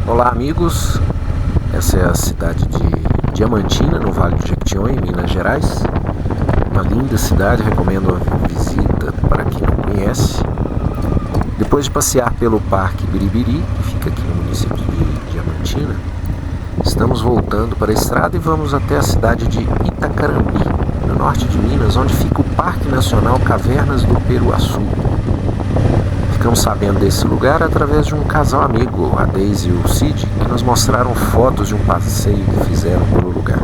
Olá amigos, essa é a cidade de Diamantina, no Vale do Jequitinhonha, em Minas Gerais. Uma linda cidade, recomendo a visita para quem não conhece. Depois de passear pelo Parque Biribiri, que fica aqui no município de Diamantina, estamos voltando para a estrada e vamos até a cidade de Itacarambi, no norte de Minas, onde fica o Parque Nacional Cavernas do Peruaçu. Ficamos sabendo desse lugar através de um casal amigo, a Deise e o Cid, que nos mostraram fotos de um passeio que fizeram pelo lugar.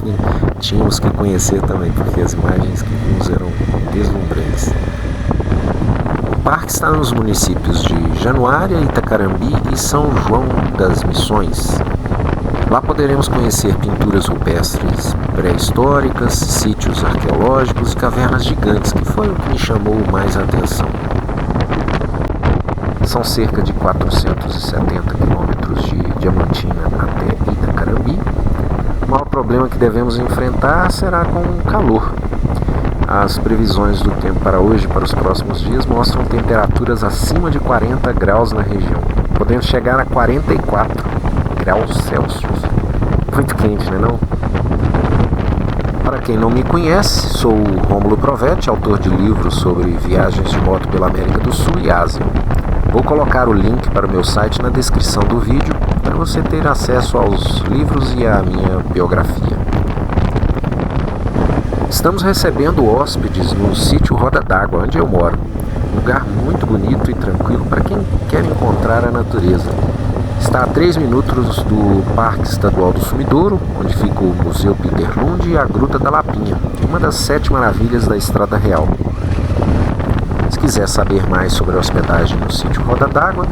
E tínhamos que conhecer também, porque as imagens que vimos eram deslumbrantes. O parque está nos municípios de Januária, Itacarambi e São João das Missões. Lá poderemos conhecer pinturas rupestres pré-históricas, sítios arqueológicos e cavernas gigantes, que foi o que me chamou mais a atenção. São cerca de 470 quilômetros de Diamantina até Itacarambi. O maior problema que devemos enfrentar será com o calor. As previsões do tempo para hoje e para os próximos dias mostram temperaturas acima de 40 graus na região, podendo chegar a 44 graus Celsius. Muito quente, né não? Para quem não me conhece, sou o Rômulo Provetti, autor de livros sobre viagens de moto pela América do Sul e Ásia. Vou colocar o link para o meu site na descrição do vídeo para você ter acesso aos livros e à minha biografia. Estamos recebendo hóspedes no sítio Roda d'Água, onde eu moro. Um lugar muito bonito e tranquilo para quem quer encontrar a natureza. Está a 3 minutos do Parque Estadual do Sumidouro, onde fica o Museu Peter Lund e a Gruta da Lapinha, uma das 7 maravilhas da Estrada Real. Se quiser saber mais sobre a hospedagem no sítio Roda d'Água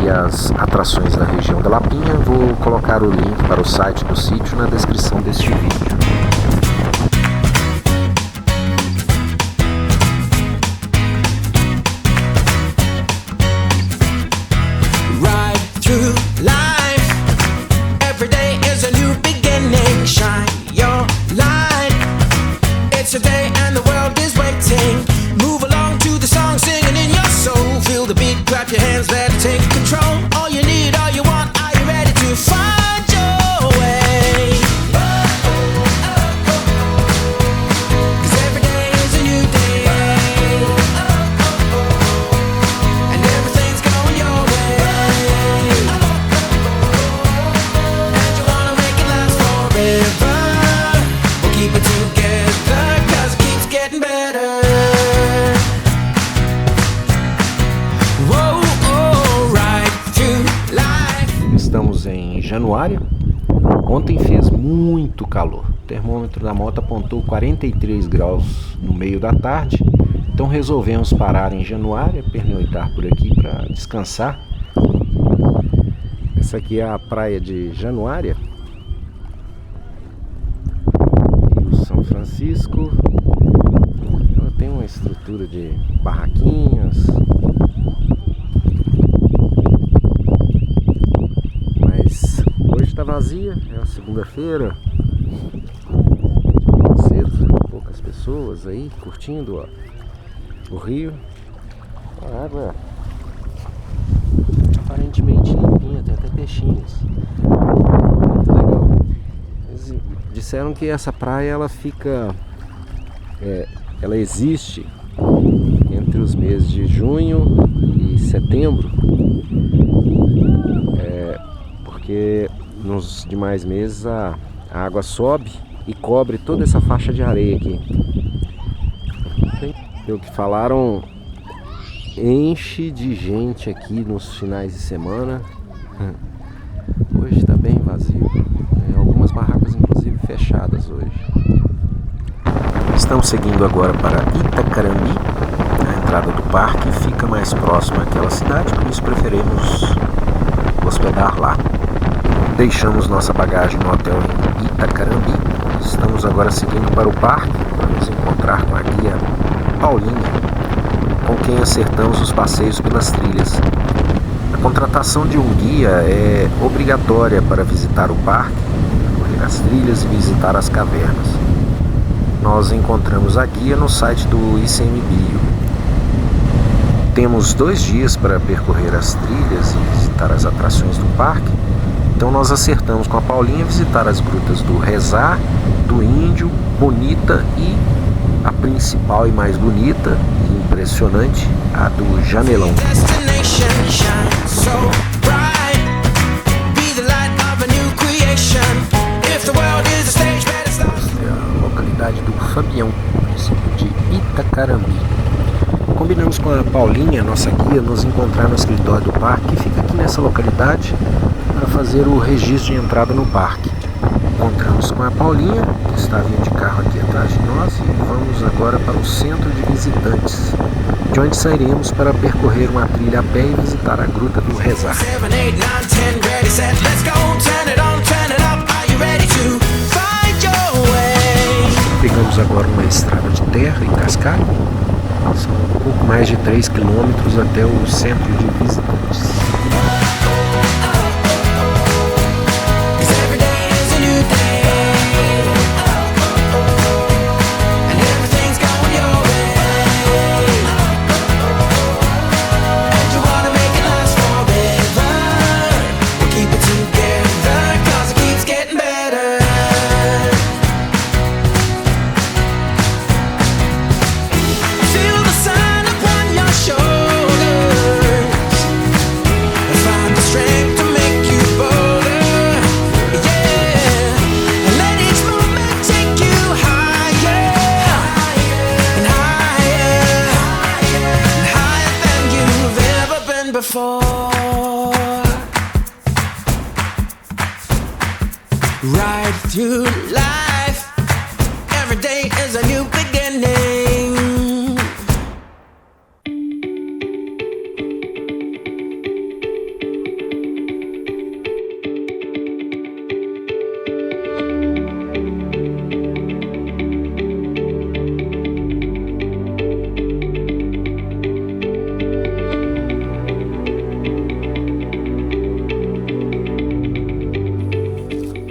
e as atrações da região da Lapinha, vou colocar o link para o site do sítio na descrição deste vídeo. Clap your hands, let's take control. All you need, all you want, are you ready to find your way? Cause every day is a new day, and everything's going your way, and you wanna make it last forever. We'll keep it together, cause it keeps getting better. Estamos em Januária. Ontem fez muito calor. O termômetro da moto apontou 43 graus no meio da tarde. Então resolvemos parar em Januária, pernoitar por aqui para descansar. Essa aqui é a praia de Januária. Rio São Francisco. Ela tem uma estrutura de barraquinhas. Está vazia, é a segunda-feira, cedo, poucas pessoas aí curtindo o rio. A água aparentemente limpinha, tem até peixinhos. Muito legal. Eles disseram que essa praia ela fica, ela existe entre os meses de junho e setembro, porque nos demais meses a água sobe e cobre toda essa faixa de areia aqui. Pelo que falaram, enche de gente aqui nos finais de semana. Hoje está bem vazio. Algumas barracas inclusive fechadas hoje. Estamos seguindo agora para Itacarambi. A entrada do parque fica mais próxima àquela cidade, por isso preferimos hospedar lá. Deixamos nossa bagagem no hotel em Itacarambi. Estamos agora seguindo para o parque para nos encontrar com a guia Paulinha, com quem acertamos os passeios pelas trilhas. A contratação de um guia é obrigatória para visitar o parque, percorrer as trilhas e visitar as cavernas. Nós encontramos a guia no site do ICMBio. Temos 2 dias para percorrer as trilhas e visitar visitar as atrações do parque. Então nós acertamos com a Paulinha visitar as grutas do Rezar, do Índio, Bonita e a principal e mais bonita e impressionante, a do Janelão. A localidade do Fabião, município de Itacarambi. Combinamos com a Paulinha, nossa guia, nos encontrar no escritório do parque, que fica aqui nessa localidade, para fazer o registro de entrada no parque. Encontramos com a Paulinha, que está vindo de carro aqui atrás de nós, e vamos agora para o centro de visitantes, de onde sairemos para percorrer uma trilha a pé e visitar a Gruta do Rezar. Pegamos agora uma estrada de terra em cascalho. São um pouco mais de 3 quilômetros até o centro de visitantes. Right through life, every day is a new beginning.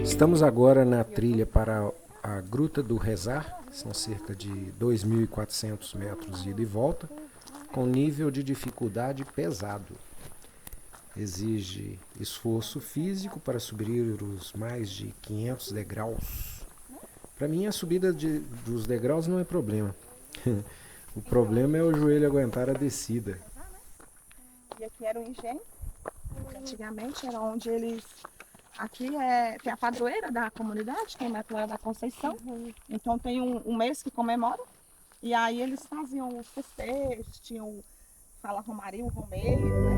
Estamos agora na trilha para a Gruta do Rezar, são cerca de 2.400 metros de ida e volta, com nível de dificuldade pesado. Exige esforço físico para subir os mais de 500 degraus. Para mim a subida dos degraus não é problema. O problema é o joelho aguentar a descida. E aqui era o engenho, antigamente era onde eles... Aqui tem a padroeira da comunidade, tem a Imaculada da Conceição. Então tem um mês que comemora. E aí eles faziam os festejos, tinham fala romaria, o romeiro, né?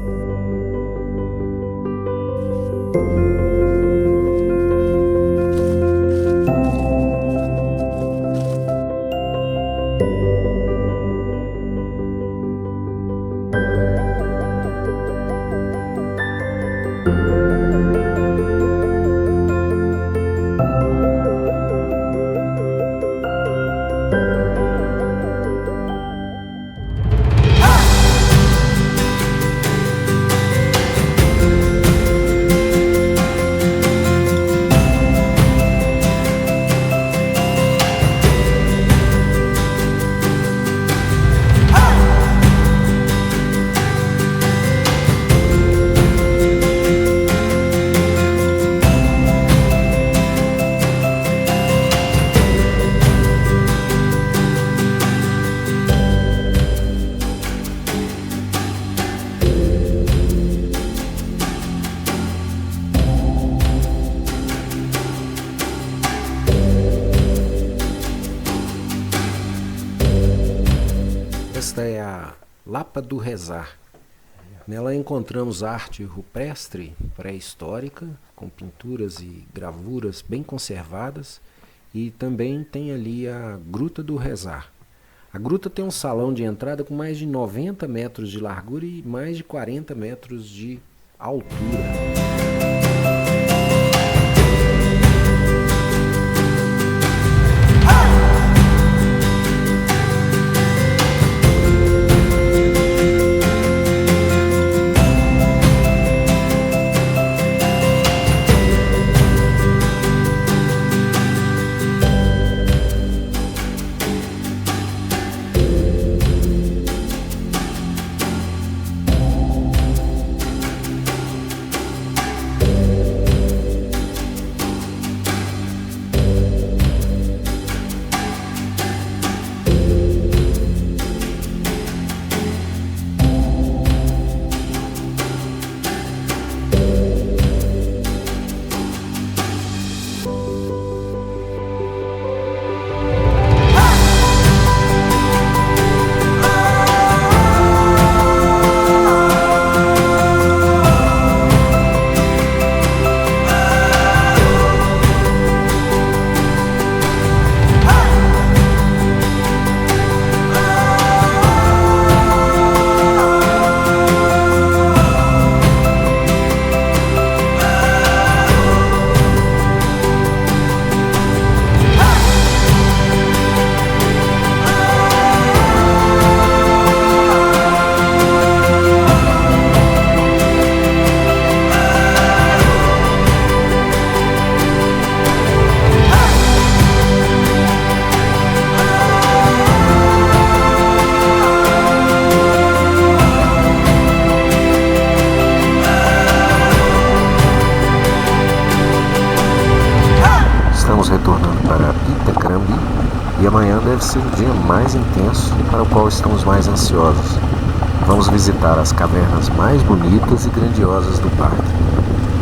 Esta é a Lapa do Rezar. Nela encontramos arte rupestre pré-histórica, com pinturas e gravuras bem conservadas, e também tem ali a Gruta do Rezar. A gruta tem um salão de entrada com mais de 90 metros de largura e mais de 40 metros de altura. deve ser o dia mais intenso e para o qual estamos mais ansiosos. Vamos visitar as cavernas mais bonitas e grandiosas do parque.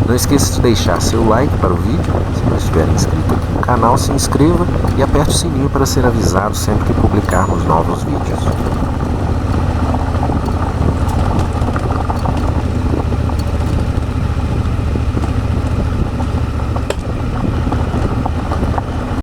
Não esqueça de deixar seu like para o vídeo. Se não estiver inscrito aqui no canal, se inscreva e aperte o sininho para ser avisado sempre que publicarmos novos vídeos.